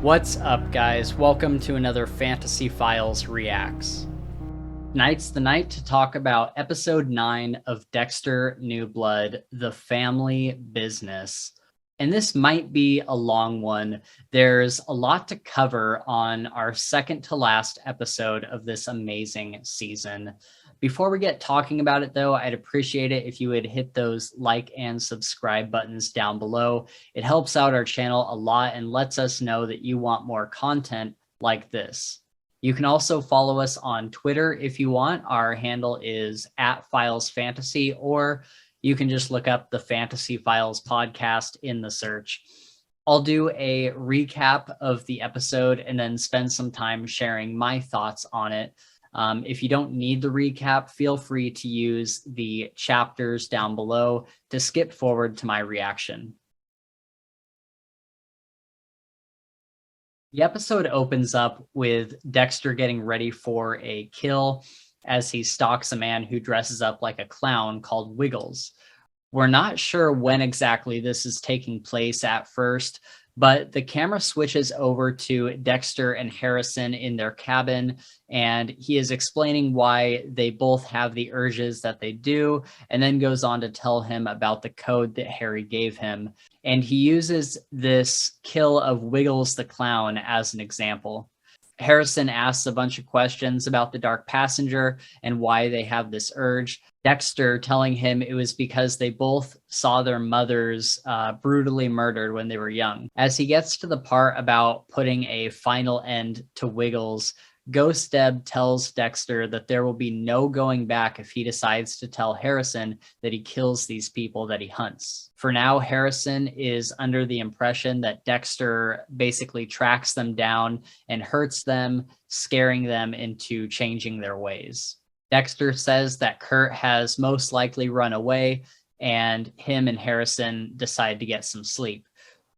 What's up, guys? Welcome to another Fantasy Files Reacts. Tonight's the night to talk about episode 9 of Dexter New Blood, The Family Business. And this might be a long one. There's a lot to cover on our second to last episode of this amazing season. Before we get talking about it, though, I'd appreciate it if you would hit those like and subscribe buttons down below. It helps out our channel a lot and lets us know that you want more content like this. You can also follow us on Twitter if you want. Our handle is @FilesFantasy, or you can just look up the Fantasy Files podcast in the search. I'll do a recap of the episode and then spend some time sharing my thoughts on it. If you don't need the recap, feel free to use the chapters down below to skip forward to my reaction. The episode opens up with Dexter getting ready for a kill as he stalks a man who dresses up like a clown called Wiggles. We're not sure when exactly this is taking place at first, but the camera switches over to Dexter and Harrison in their cabin, and he is explaining why they both have the urges that they do, and then goes on to tell him about the code that Harry gave him. And he uses this kill of Wiggles the clown as an example. Harrison asks a bunch of questions about the Dark Passenger and why they have this urge. Dexter telling him it was because they both saw their mothers brutally murdered when they were young. As he gets to the part about putting a final end to Wiggles, Ghost Deb tells Dexter that there will be no going back if he decides to tell Harrison that he kills these people that he hunts. For now, Harrison is under the impression that Dexter basically tracks them down and hurts them, scaring them into changing their ways. Dexter says that Kurt has most likely run away, and him and Harrison decide to get some sleep.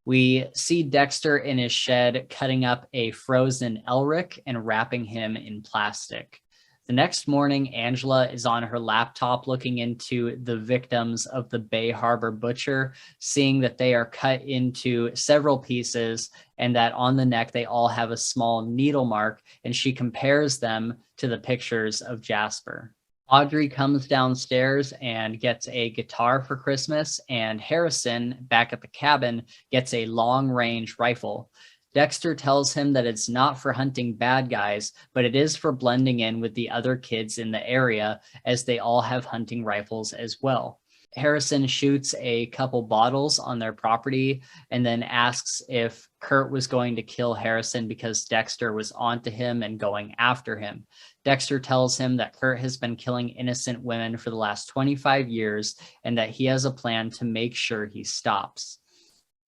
We see Dexter in his shed cutting up a frozen Elric and wrapping him in plastic. The next morning, Angela is on her laptop looking into the victims of the Bay Harbor Butcher, seeing that they are cut into several pieces and that on the neck they all have a small needle mark, and she compares them to the pictures of Jasper. Audrey comes downstairs and gets a guitar for Christmas, and Harrison, back at the cabin, gets a long-range rifle. Dexter tells him that it's not for hunting bad guys, but it is for blending in with the other kids in the area, as they all have hunting rifles as well. Harrison shoots a couple bottles on their property and then asks if Kurt was going to kill Harrison because Dexter was onto him and going after him. Dexter tells him that Kurt has been killing innocent women for the last 25 years and that he has a plan to make sure he stops.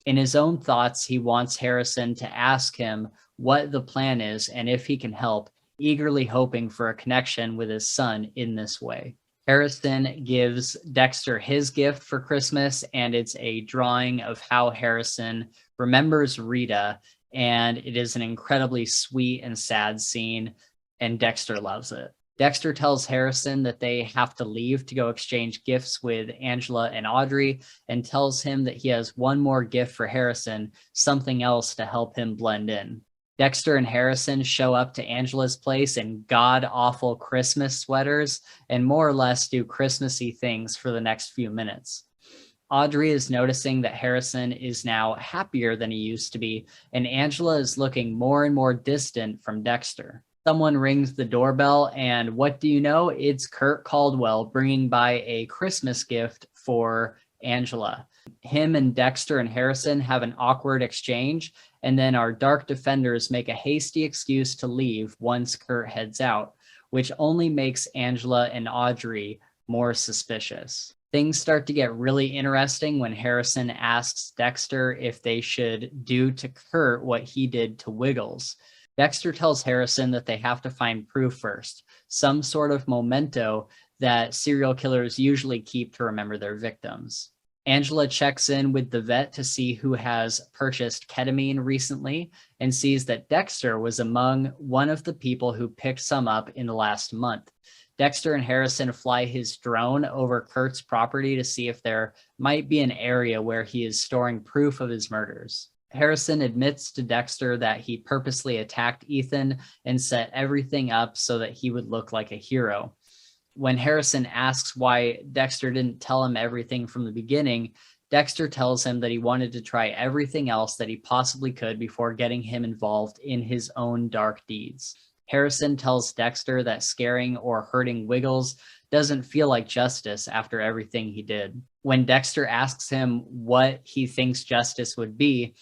In his own thoughts, he wants Harrison to ask him what the plan is and if he can help, eagerly hoping for a connection with his son in this way. Harrison gives Dexter his gift for Christmas, and it's a drawing of how Harrison remembers Rita, and it is an incredibly sweet and sad scene, and Dexter loves it. Dexter tells Harrison that they have to leave to go exchange gifts with Angela and Audrey, and tells him that he has one more gift for Harrison, something else to help him blend in. Dexter and Harrison show up to Angela's place in god-awful Christmas sweaters and more or less do Christmassy things for the next few minutes. Audrey is noticing that Harrison is now happier than he used to be, and Angela is looking more and more distant from Dexter. Someone rings the doorbell, and what do you know? It's Kurt Caldwell bringing by a Christmas gift for Angela. Him and Dexter and Harrison have an awkward exchange, and then our Dark Defenders make a hasty excuse to leave once Kurt heads out, which only makes Angela and Audrey more suspicious. Things start to get really interesting when Harrison asks Dexter if they should do to Kurt what he did to Wiggles. Dexter tells Harrison that they have to find proof first, some sort of memento that serial killers usually keep to remember their victims. Angela checks in with the vet to see who has purchased ketamine recently and sees that Dexter was among one of the people who picked some up in the last month. Dexter and Harrison fly his drone over Kurt's property to see if there might be an area where he is storing proof of his murders. Harrison admits to Dexter that he purposely attacked Ethan and set everything up so that he would look like a hero. When Harrison asks why Dexter didn't tell him everything from the beginning, Dexter tells him that he wanted to try everything else that he possibly could before getting him involved in his own dark deeds. Harrison tells Dexter that scaring or hurting Wiggles doesn't feel like justice after everything he did. When Dexter asks him what he thinks justice would be,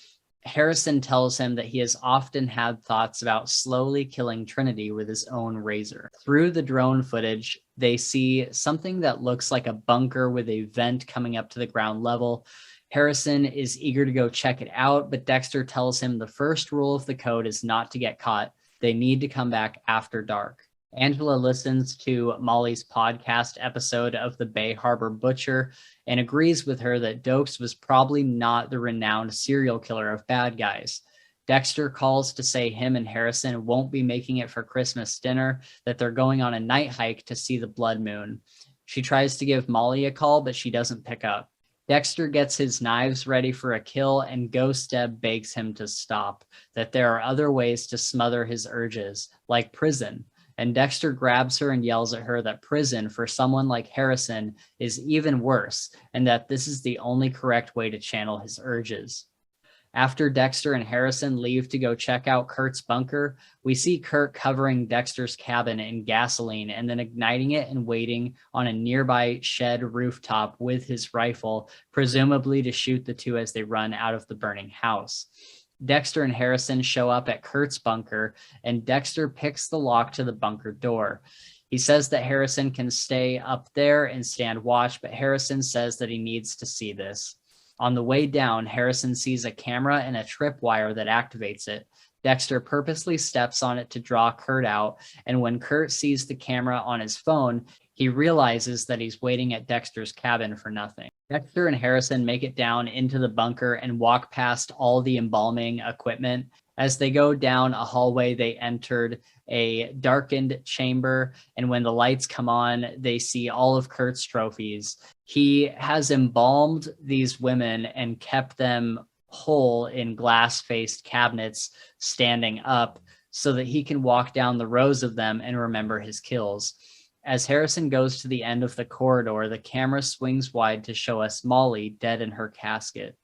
Harrison tells him that he has often had thoughts about slowly killing Trinity with his own razor. Through the drone footage, they see something that looks like a bunker with a vent coming up to the ground level. Harrison is eager to go check it out, but Dexter tells him the first rule of the code is not to get caught. They need to come back after dark. Angela listens to Molly's podcast episode of the Bay Harbor Butcher and agrees with her that Dokes was probably not the renowned serial killer of bad guys. Dexter calls to say him and Harrison won't be making it for Christmas dinner, that they're going on a night hike to see the blood moon. She tries to give Molly a call, but she doesn't pick up. Dexter gets his knives ready for a kill, and Ghost Deb begs him to stop, that there are other ways to smother his urges, like prison. And Dexter grabs her and yells at her that prison for someone like Harrison is even worse, and that this is the only correct way to channel his urges. After Dexter and Harrison leave to go check out Kurt's bunker, we see Kurt covering Dexter's cabin in gasoline and then igniting it and waiting on a nearby shed rooftop with his rifle, presumably to shoot the two as they run out of the burning house. Dexter and Harrison show up at Kurt's bunker, and Dexter picks the lock to the bunker door. He says that Harrison can stay up there and stand watch, but Harrison says that he needs to see this. On the way down, Harrison sees a camera and a tripwire that activates it. Dexter purposely steps on it to draw Kurt out, and when Kurt sees the camera on his phone, he realizes that he's waiting at Dexter's cabin for nothing. Dexter and Harrison make it down into the bunker and walk past all the embalming equipment. As they go down a hallway, they entered a darkened chamber, and when the lights come on, they see all of Kurt's trophies. He has embalmed these women and kept them whole in glass-faced cabinets standing up so that he can walk down the rows of them and remember his kills. As Harrison goes to the end of the corridor, the camera swings wide to show us Molly dead in her casket.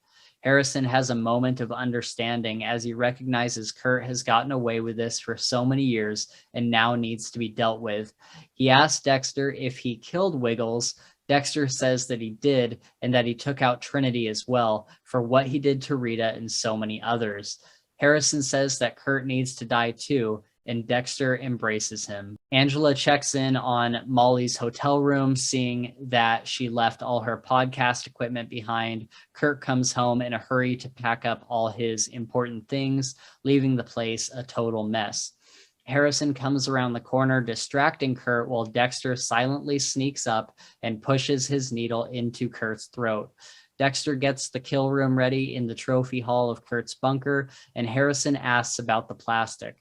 Harrison has a moment of understanding as he recognizes Kurt has gotten away with this for so many years and now needs to be dealt with. He asks Dexter if he killed Wiggles. Dexter says that he did, and that he took out Trinity as well for what he did to Rita and so many others. Harrison says that Kurt needs to die too, and Dexter embraces him. Angela checks in on Molly's hotel room, seeing that she left all her podcast equipment behind. Kurt comes home in a hurry to pack up all his important things, leaving the place a total mess. Harrison comes around the corner, distracting Kurt, while Dexter silently sneaks up and pushes his needle into Kurt's throat. Dexter gets the kill room ready in the trophy hall of Kurt's bunker, and Harrison asks about the plastic.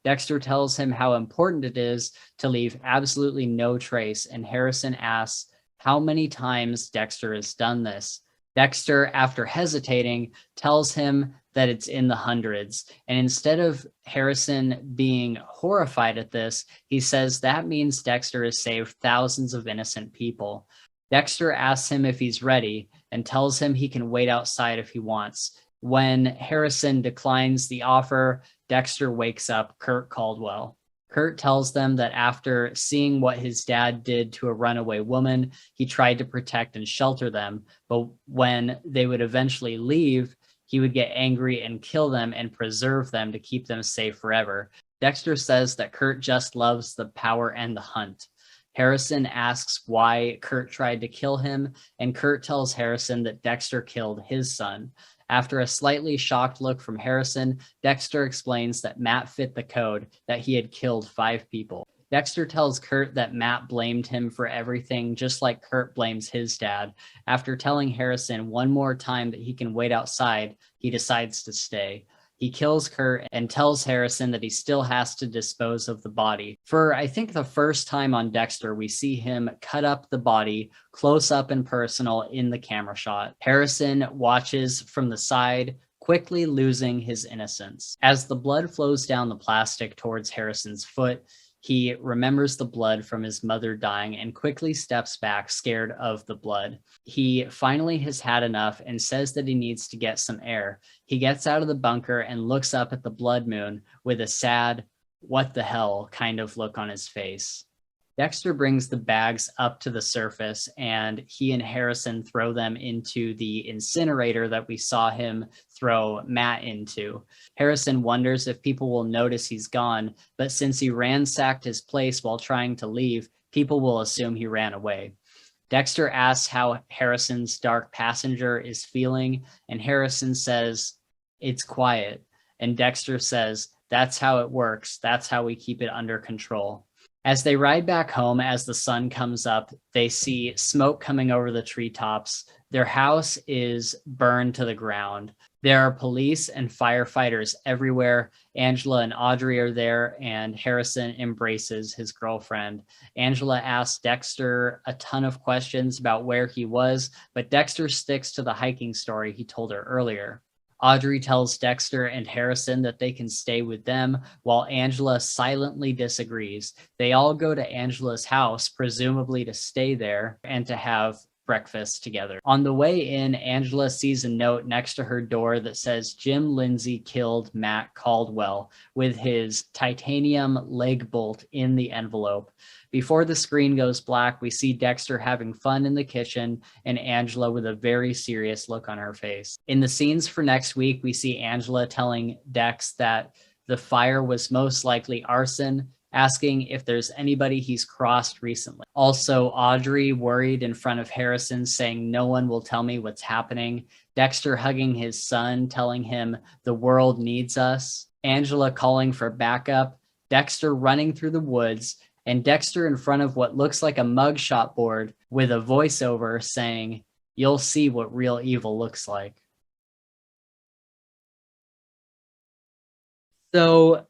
Dexter tells him how important it is to leave absolutely no trace, and Harrison asks how many times Dexter has done this. Dexter, after hesitating, tells him that it's in the hundreds, and instead of Harrison being horrified at this, he says that means Dexter has saved thousands of innocent people. Dexter asks him if he's ready and tells him he can wait outside if he wants. When Harrison declines the offer, Dexter wakes up Kurt Caldwell. Kurt tells them that after seeing what his dad did to a runaway woman, he tried to protect and shelter them, but when they would eventually leave, he would get angry and kill them and preserve them to keep them safe forever. Dexter says that Kurt just loves the power and the hunt. Harrison asks why Kurt tried to kill him, and Kurt tells Harrison that Dexter killed his son. After a slightly shocked look from Harrison, Dexter explains that Matt fit the code, that he had killed 5 people. Dexter tells Kurt that Matt blamed him for everything, just like Kurt blames his dad. After telling Harrison one more time that he can wait outside, he decides to stay. He kills Kurt and tells Harrison that he still has to dispose of the body. For, I think, the first time on Dexter, we see him cut up the body close up and personal in the camera shot. Harrison watches from the side, quickly losing his innocence. As the blood flows down the plastic towards Harrison's foot, he remembers the blood from his mother dying and quickly steps back, scared of the blood. He finally has had enough and says that he needs to get some air. He gets out of the bunker and looks up at the blood moon with a sad, what the hell kind of look on his face. Dexter brings the bags up to the surface, and he and Harrison throw them into the incinerator that we saw him throw Matt into. Harrison wonders if people will notice he's gone, but since he ransacked his place while trying to leave, people will assume he ran away. Dexter asks how Harrison's dark passenger is feeling, and Harrison says, "It's quiet." And Dexter says, "That's how it works. That's how we keep it under control." As they ride back home, as the sun comes up, they see smoke coming over the treetops. Their house is burned to the ground. There are police and firefighters everywhere. Angela and Audrey are there, and Harrison embraces his girlfriend. Angela asks Dexter a ton of questions about where he was, but Dexter sticks to the hiking story he told her earlier. Audrey tells Dexter and Harrison that they can stay with them, while Angela silently disagrees. They all go to Angela's house, presumably to stay there and to have breakfast together. On the way in, Angela sees a note next to her door that says Jim Lindsay killed Matt Caldwell, with his titanium leg bolt in the envelope. Before the screen goes black, we see Dexter having fun in the kitchen and Angela with a very serious look on her face. In the scenes for next week, we see Angela telling Dex that the fire was most likely arson, asking if there's anybody he's crossed recently. Also, Audrey worried in front of Harrison, saying no one will tell me what's happening. Dexter hugging his son, telling him the world needs us. Angela calling for backup. Dexter running through the woods, and Dexter in front of what looks like a mugshot board with a voiceover saying, "You'll see what real evil looks like." So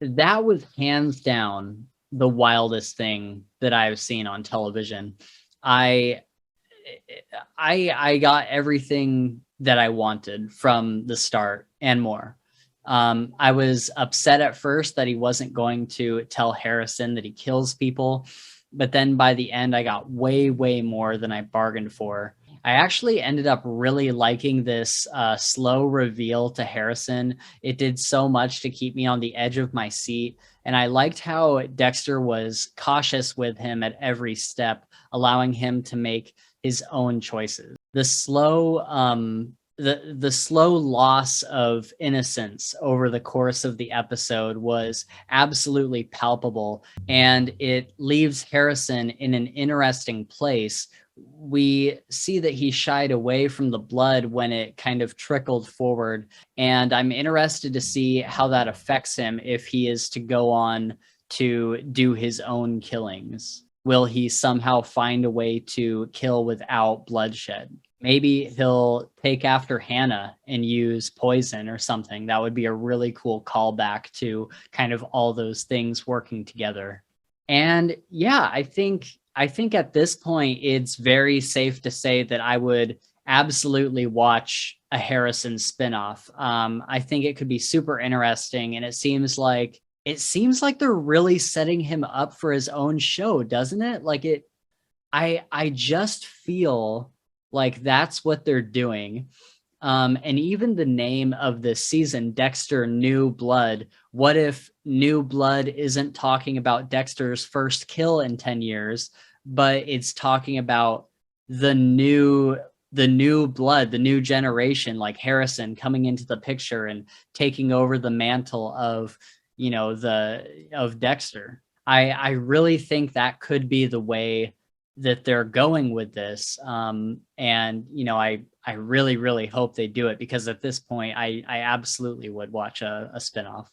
that was hands down the wildest thing that I've seen on television. I got everything that I wanted from the start and more. I was upset at first that he wasn't going to tell Harrison that he kills people, but then by the end, I got way, way more than I bargained for. I actually ended up really liking this slow reveal to Harrison. It did so much to keep me on the edge of my seat, and I liked how Dexter was cautious with him at every step, allowing him to make his own choices. The slow loss of innocence over the course of the episode was absolutely palpable, and it leaves Harrison in an interesting place. We see that he shied away from the blood when it kind of trickled forward, and I'm interested to see how that affects him if he is to go on to do his own killings. Will he somehow find a way to kill without bloodshed? Maybe he'll take after Hannah and use poison or something. That would be a really cool callback to kind of all those things working together. And yeah, I think at this point, it's very safe to say that I would absolutely watch a Harrison spinoff. I think it could be super interesting, and it seems like they're really setting him up for his own show, doesn't it? Like I just feel like that's what they're doing. And even the name of this season, Dexter New Blood, what if New Blood isn't talking about Dexter's first kill in 10 years, but it's talking about the new blood, the new generation, like Harrison coming into the picture and taking over the mantle of, of Dexter. I really think that could be the way that they're going with this. And, I really, really hope they do it, because at this point, I absolutely would watch a spinoff.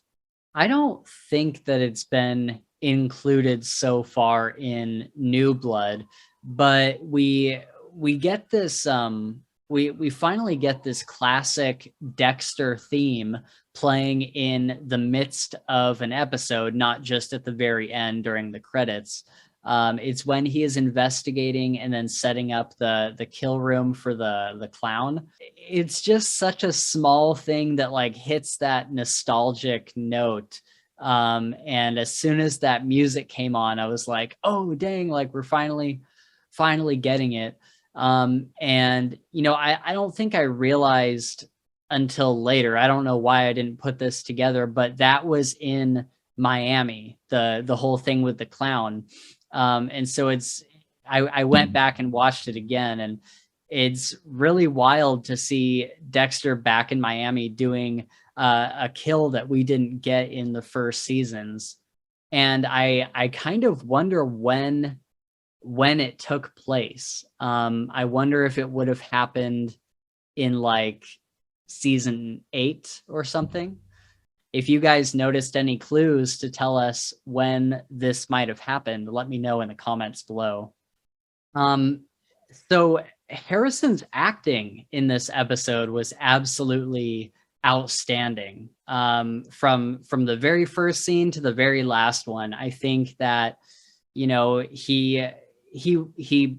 I don't think that it's been included so far in New Blood, but we get this we finally get this classic Dexter theme playing in the midst of an episode, not just at the very end during the credits. It's when he is investigating and then setting up the kill room for the clown. It's just such a small thing that like hits that nostalgic note. And as soon as that music came on, I was like, oh dang, like we're finally getting it. And you know, I don't think I realized until later, I don't know why I didn't put this together, but that was in Miami, the whole thing with the clown. And so I went back and watched it again, and it's really wild to see Dexter back in Miami doing a kill that we didn't get in the first seasons. And I kind of wonder when it took place. I wonder if it would have happened in like season 8 or something. If you guys noticed any clues to tell us when this might have happened, let me know in the comments below. So Harrison's acting in this episode was absolutely outstanding. From the very first scene to the very last one, I think that, you know, he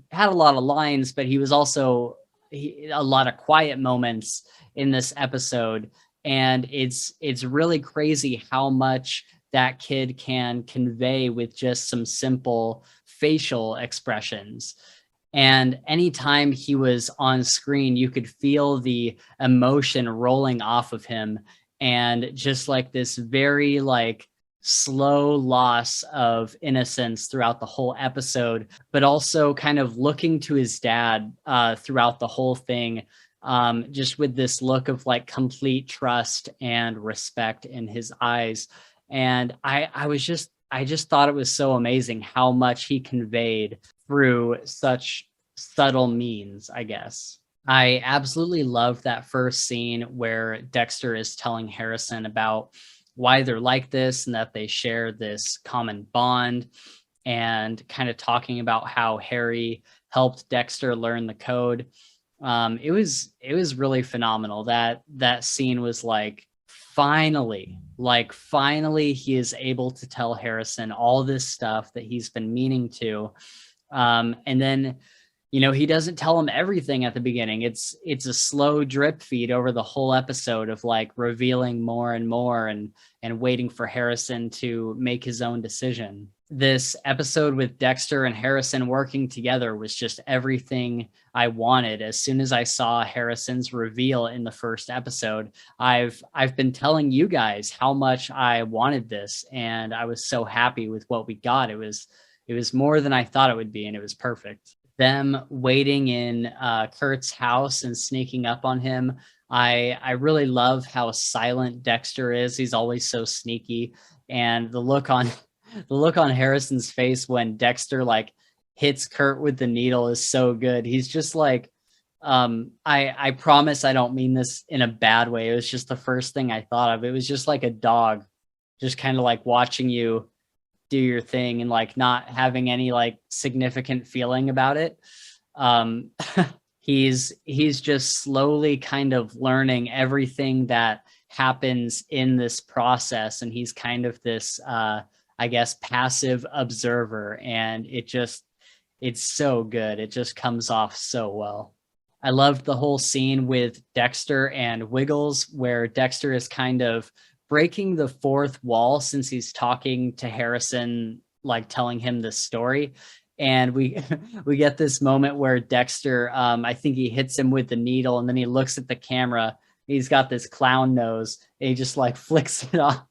had a lot of lines, but he was also a lot of quiet moments in this episode. And it's really crazy how much that kid can convey with just some simple facial expressions. And anytime he was on screen, you could feel the emotion rolling off of him, and just like this very like slow loss of innocence throughout the whole episode, but also kind of looking to his dad throughout the whole thing, just with this look of like complete trust and respect in his eyes. And I just thought it was so amazing how much he conveyed through such subtle means, I guess. I absolutely love that first scene where Dexter is telling Harrison about why they're like this and that they share this common bond, and kind of talking about how Harry helped Dexter learn the code. It was really phenomenal. That scene was like, finally he is able to tell Harrison all this stuff that he's been meaning to. And then, you know, he doesn't tell him everything at the beginning. It's a slow drip feed over the whole episode of like revealing more and more, and waiting for Harrison to make his own decision. This episode with Dexter and Harrison working together was just everything I wanted. As soon as I saw Harrison's reveal in the first episode, I've been telling you guys how much I wanted this, and I was so happy with what we got. It was more than I thought it would be, and it was perfect. Them waiting in Kurt's house and sneaking up on him. I really love how silent Dexter is. He's always so sneaky, and the look on Harrison's face when Dexter like hits Kurt with the needle is so good. He's just like, I promise I don't mean this in a bad way. It was just the first thing I thought of. It was just like a dog just kind of like watching you do your thing and like not having any like significant feeling about it. He's just slowly kind of learning everything that happens in this process, and he's kind of this I guess passive observer, and it's so good. It just comes off so well. I loved the whole scene with Dexter and Wiggles, where Dexter is kind of breaking the fourth wall since he's talking to Harrison, like telling him this story. And we get this moment where Dexter, I think he hits him with the needle, and then he looks at the camera. He's got this clown nose, and he just like flicks it off.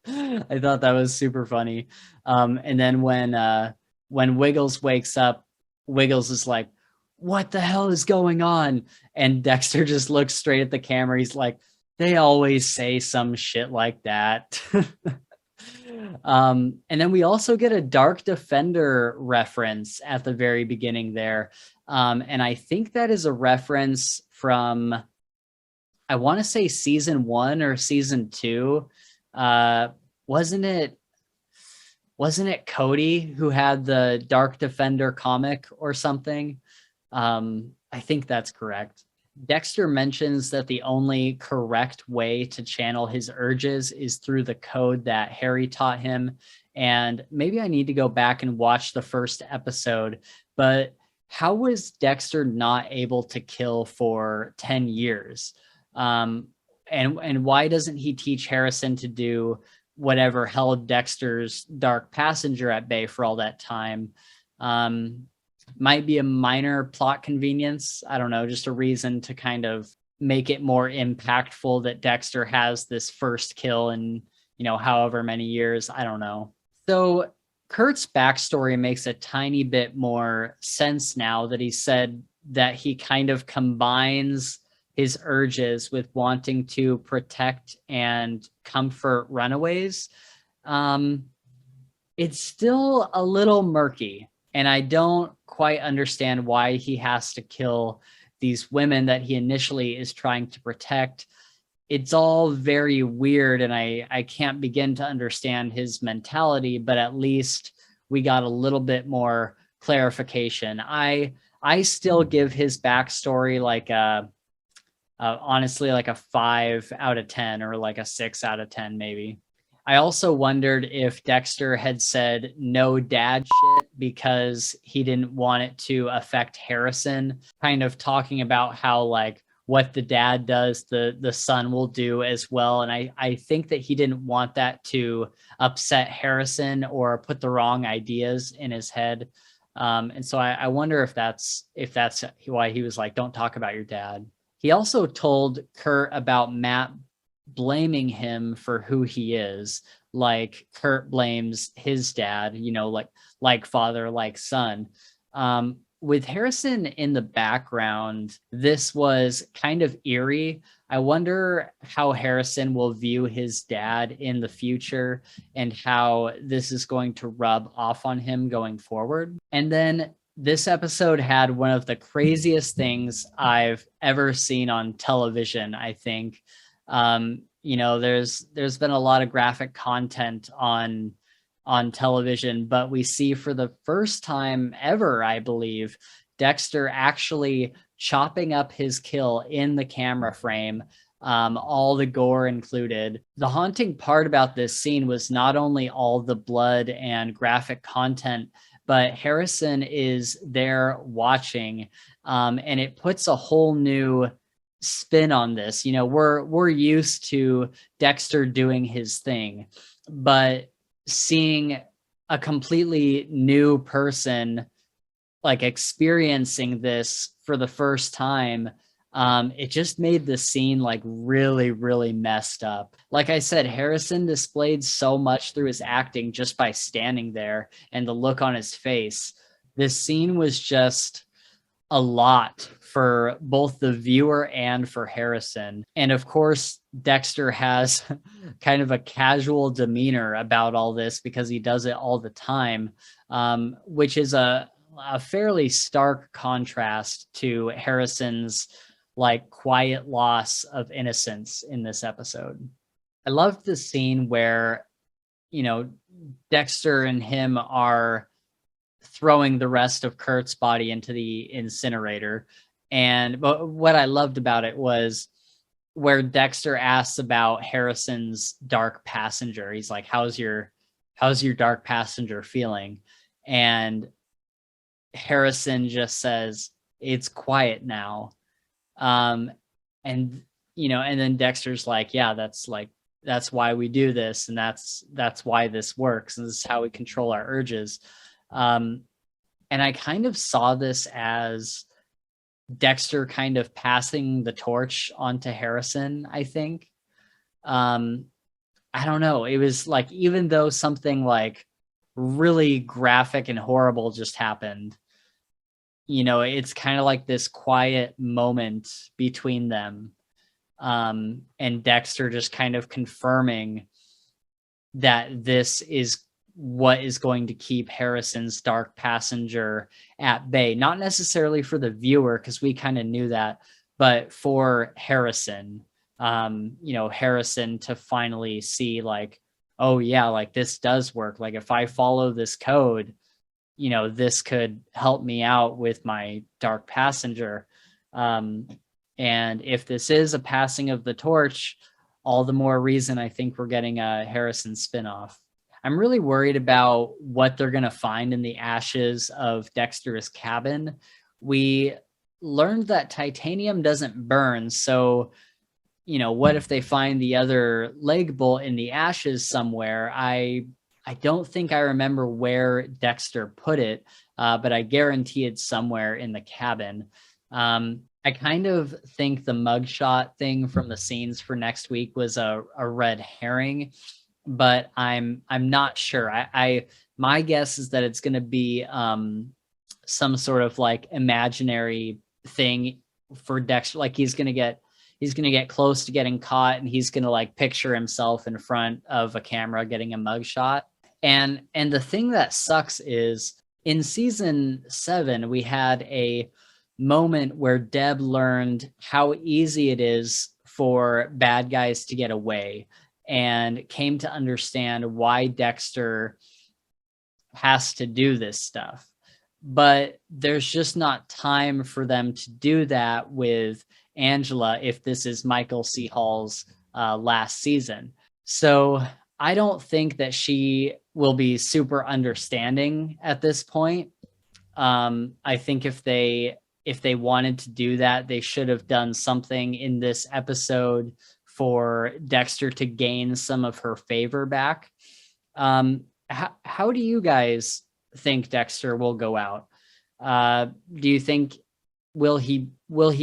I thought that was super funny. And then when Wiggles wakes up, Wiggles is like, "What the hell is going on?" And Dexter just looks straight at the camera. He's like, "They always say some shit like that." And then we also get a Dark Defender reference at the very beginning there. And I think that is a reference from, I want to say season 1 or season 2. Wasn't it Cody who had the Dark Defender comic or something? I think that's correct. Dexter mentions that the only correct way to channel his urges is through the code that Harry taught him. And maybe I need to go back and watch the first episode, but how was Dexter not able to kill for 10 years? Um, and why doesn't he teach Harrison to do whatever held Dexter's dark passenger at bay for all that time? Might be a minor plot convenience. I don't know, just a reason to kind of make it more impactful that Dexter has this first kill in, however many years. I don't know. So Kurt's backstory makes a tiny bit more sense now that he said that he kind of combines his urges with wanting to protect and comfort runaways. It's still a little murky, and I don't quite understand why he has to kill these women that he initially is trying to protect. It's all very weird, and I can't begin to understand his mentality, but at least we got a little bit more clarification. I still give his backstory like honestly like a 5 out of 10 or like a 6 out of 10 maybe. I also wondered if Dexter had said no dad shit because he didn't want it to affect Harrison, kind of talking about how like what the dad does, the son will do as well. And I think that he didn't want that to upset Harrison or put the wrong ideas in his head. And so I wonder if that's why he was like, don't talk about your dad. He also told Kurt about Matt blaming him for who he is, like Kurt blames his dad, like father, like son. With Harrison in the background, this was kind of eerie. I wonder how Harrison will view his dad in the future and how this is going to rub off on him going forward. And then this episode had one of the craziest things I've ever seen on television, I think. There's been a lot of graphic content on television, but we see for the first time ever, I believe, Dexter actually chopping up his kill in the camera frame, all the gore included. The haunting part about this scene was not only all the blood and graphic content, but Harrison is there watching, and it puts a whole new spin on this. We're used to Dexter doing his thing, but seeing a completely new person like experiencing this for the first time, it just made the scene like really, really messed up. Like I said, Harrison displayed so much through his acting just by standing there and the look on his face. This scene was just a lot for both the viewer and for Harrison. And of course, Dexter has kind of a casual demeanor about all this because he does it all the time, which is a fairly stark contrast to Harrison's like quiet loss of innocence in this episode. I loved the scene where, Dexter and him are throwing the rest of Kurt's body into the incinerator. And what I loved about it was where Dexter asks about Harrison's dark passenger. He's like, how's your dark passenger feeling? And Harrison just says, it's quiet now. And then Dexter's like, yeah, that's why we do this. And that's why this works. And this is how we control our urges. And I kind of saw this as Dexter kind of passing the torch onto Harrison, I think. I don't know. It was like, even though something like really graphic and horrible just happened, it's kind of like this quiet moment between them. And Dexter just kind of confirming that this is what is going to keep Harrison's dark passenger at bay. Not necessarily for the viewer, because we kind of knew that, but for Harrison, Harrison to finally see like, oh yeah, like this does work. Like if I follow this code, this could help me out with my dark passenger. And if this is a passing of the torch, all the more reason I think we're getting a Harrison spinoff. I'm really worried about what they're going to find in the ashes of Dexter's cabin. We learned that titanium doesn't burn, so what if they find the other leg bolt in the ashes somewhere? I don't think I remember where Dexter put it, but I guarantee it's somewhere in the cabin. I kind of think the mugshot thing from the scenes for next week was a red herring, but I'm not sure. I my guess is that it's going to be some sort of like imaginary thing for Dexter. Like he's going to get close to getting caught, and he's going to like picture himself in front of a camera getting a mugshot. And the thing that sucks is in season 7 we had a moment where Deb learned how easy it is for bad guys to get away, and came to understand why Dexter has to do this stuff. But there's just not time for them to do that with Angela if this is Michael C. Hall's last season. So I don't think that she will be super understanding at this point. I think if they wanted to do that, they should have done something in this episode for Dexter to gain some of her favor back. How do you guys think Dexter will go out? Do you think will he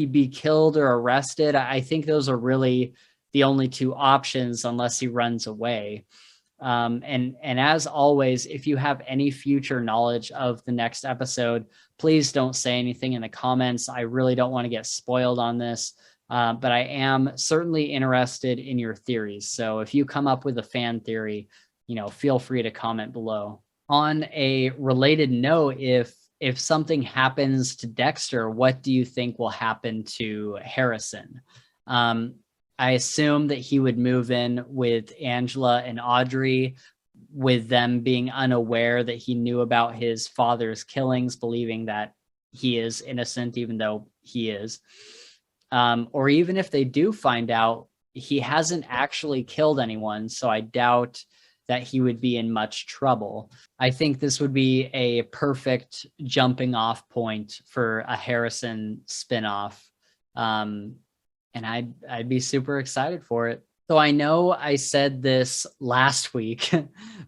be killed or arrested? I think those are really the only two options unless he runs away. And as always, if you have any future knowledge of the next episode, please don't say anything in the comments. I really don't want to get spoiled on this, but I am certainly interested in your theories. So if you come up with a fan theory, feel free to comment below. On a related note, if something happens to Dexter, what do you think will happen to Harrison? I assume that he would move in with Angela and Audrey, with them being unaware that he knew about his father's killings, believing that he is innocent, even though he is. Or even if they do find out, he hasn't actually killed anyone, so I doubt that he would be in much trouble. I think this would be a perfect jumping off point for a Harrison spinoff. And I'd be super excited for it. So I know I said this last week,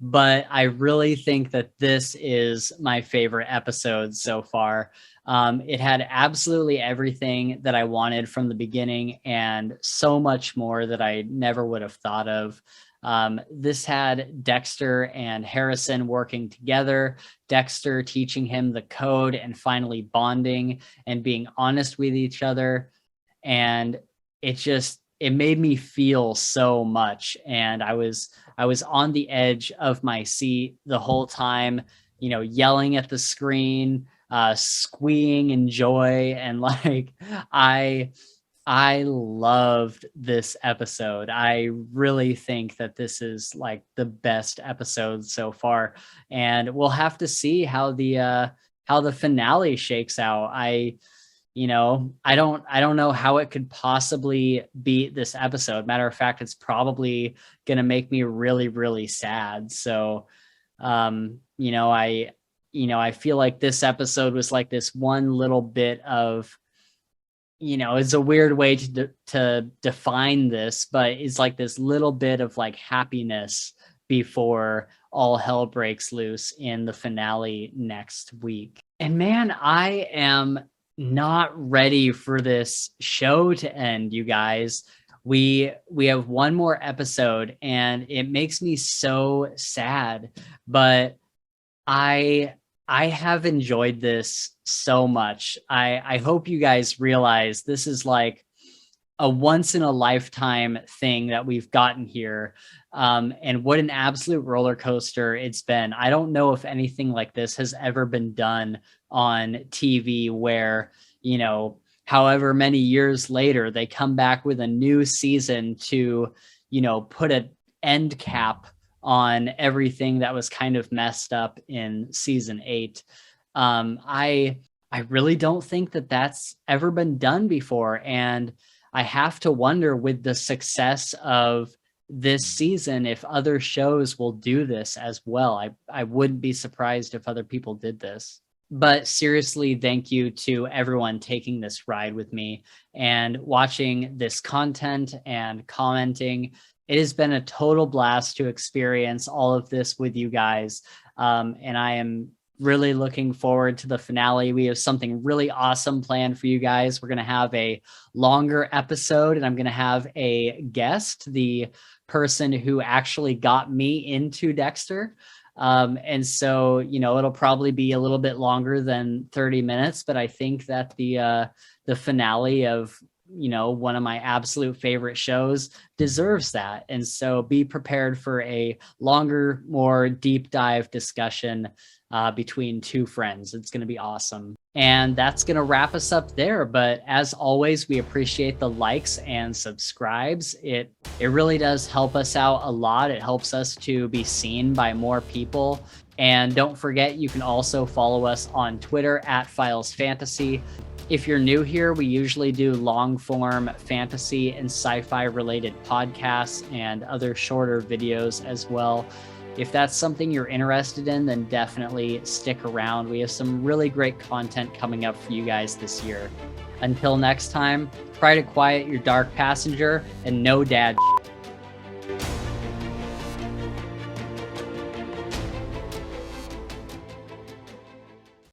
but I really think that this is my favorite episode so far. It had absolutely everything that I wanted from the beginning and so much more that I never would have thought of. This had Dexter and Harrison working together, Dexter teaching him the code and finally bonding and being honest with each other. And it made me feel so much. And I was on the edge of my seat the whole time, yelling at the screen, squeeing in joy. And like, I loved this episode. I really think that this is like the best episode so far, and we'll have to see how the finale shakes out. I don't know how it could possibly beat this episode. Matter of fact, it's probably going to make me really, really sad. So, I feel like this episode was like this one little bit of, it's a weird way to define this, but it's like this little bit of like happiness before all hell breaks loose in the finale next week. And man, I am not ready for this show to end, you guys. We have one more episode and it makes me so sad, but I have enjoyed this so much. I hope you guys realize this is like a once in a lifetime thing that we've gotten here. And what an absolute roller coaster it's been. I don't know if anything like this has ever been done on TV where, however many years later, they come back with a new season to, put an end cap on everything that was kind of messed up in season 8. I really don't think that that's ever been done before. And I have to wonder, with the success of this season if other shows will do this as well. I wouldn't be surprised if other people did this. But seriously, thank you to everyone taking this ride with me and watching this content and commenting. It has been a total blast to experience all of this with you guys. And I am really looking forward to the finale. We have something really awesome planned for you guys. We're going to have a longer episode, and I'm going to have a guest, the person who actually got me into Dexter. And so, it'll probably be a little bit longer than 30 minutes, but I think that the finale of, one of my absolute favorite shows deserves that. And so be prepared for a longer, more deep dive discussion between two friends. It's going to be awesome. And that's going to wrap us up there. But as always, we appreciate the likes and subscribes. It really does help us out a lot. It helps us to be seen by more people. And don't forget, you can also follow us on Twitter at Files Fantasy. If you're new here, we usually do long form fantasy and sci-fi related podcasts and other shorter videos as well. If that's something you're interested in, then definitely stick around. We have some really great content coming up for you guys this year. Until next time, try to quiet your dark passenger and no dad shit.